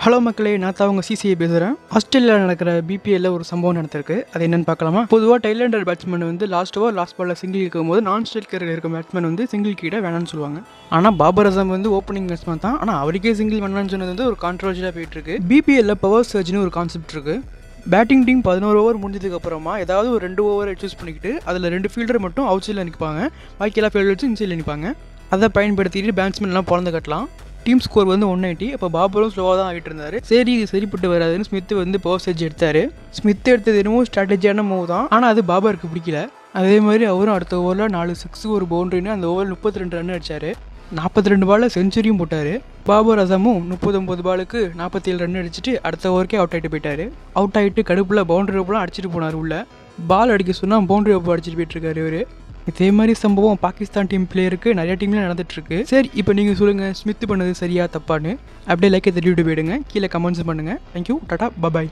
Hello மக்களே, நான் தான் உங்கள் சிசிஐ பேசுகிறேன். ஆஸ்திரேலியாவில் நடக்கிற பிபிஎல்ல ஒரு சம்பவம் நடந்திருக்கு. அது என்னன்னு பார்க்கலாமா? பொதுவாக டைலாண்டர் பேட்ஸ்மேன் வந்து லாஸ்ட் பாலில் சிங்கிள் இருக்கும்போது நான் ஸ்ட்ரைக்கர் இருக்க பேட்ஸ்மேன் வந்து சிங்கிள் கீழே வேணான்னு சொல்லுவாங்க. ஆனால் பாபர் அசாம் வந்து ஓப்பனிங் பேட்ஸ்மேன் தான். ஆனால் அவருக்கே சிங்கிள் வேணான்னு சொன்னது வந்து ஒரு கான்ட்ரவர்ஷியாக போயிட்டு இருக்கு. பிபிஎல்ல பவர் சர்ஜ்னு ஒரு கான்செப்ட் இருக்கு. பேட்டிங் டீம் 11 ஓவர் முடிஞ்சதுக்கு அப்புறமா ஏதாவது ஒரு 2 ஓவரை சூஸ் பண்ணிக்கிட்டு அதில் 2 ஃபீல்டர் மட்டும் அவுட் சைடில் நிற்பாங்க, பாக்கி எல்லா ஃபீல்டர் வச்சு இன்சைடில் நிற்பாங்க. அதை பயன்படுத்திட்டு பேட்ஸ்மேன்லாம் பிறந்து கட்டலாம். டீம் ஸ்கோர் வந்து 180. அப்போ பாபரும் ஸ்லோவாக தான் ஆகிட்டு இருந்தார். சரி, இது சரிப்பட்டு வராதுன்னு ஸ்மித் வந்து பவர் சர்ஜ் எடுத்தார். ஸ்மித் எடுத்தது என்னமோ ஸ்ட்ராட்டஜியான மூவ் தான், ஆனால் அது பாபருக்கு பிடிக்கல. அதே மாதிரி அவரும் அடுத்த ஓவரில் 4 6 ஒரு பவுண்டரின்னு அந்த ஓவர் 32 ரன் அடித்தார். 42 பாலில் செஞ்சுரியும் போட்டார். பாபர் அசாமும் 39 பாலுக்கு 47 ரன் அடிச்சுட்டு அடுத்த ஓவருக்கே அவுட் ஆகிட்டு போயிட்டார். அவுட் ஆகிட்டு கடுப்பில் பவுண்டரி ஓப்பெலாம் அடிச்சுட்டு போனார். உள்ள பால் அடிக்க சொன்னால் பவுண்டரி ஓப்பை அடிச்சுட்டு போயிட்டுருக்காரு இவர். இதே மாதிரி சம்பவம் பாகிஸ்தான் டீம் பிளேயருக்கு நிறைய டீம்ல நடந்துட்டுருக்கு. சரி, இப்போ நீங்கள் சொல்லுங்கள், ஸ்மித் பண்ணது சரியா தப்பான்னு? அப்படியே லைக்கை தட்டி விட்டு போயிடுங்க. கீழே கமெண்ட்ஸ் பண்ணுங்கள். Thank you, Tata, bye bye.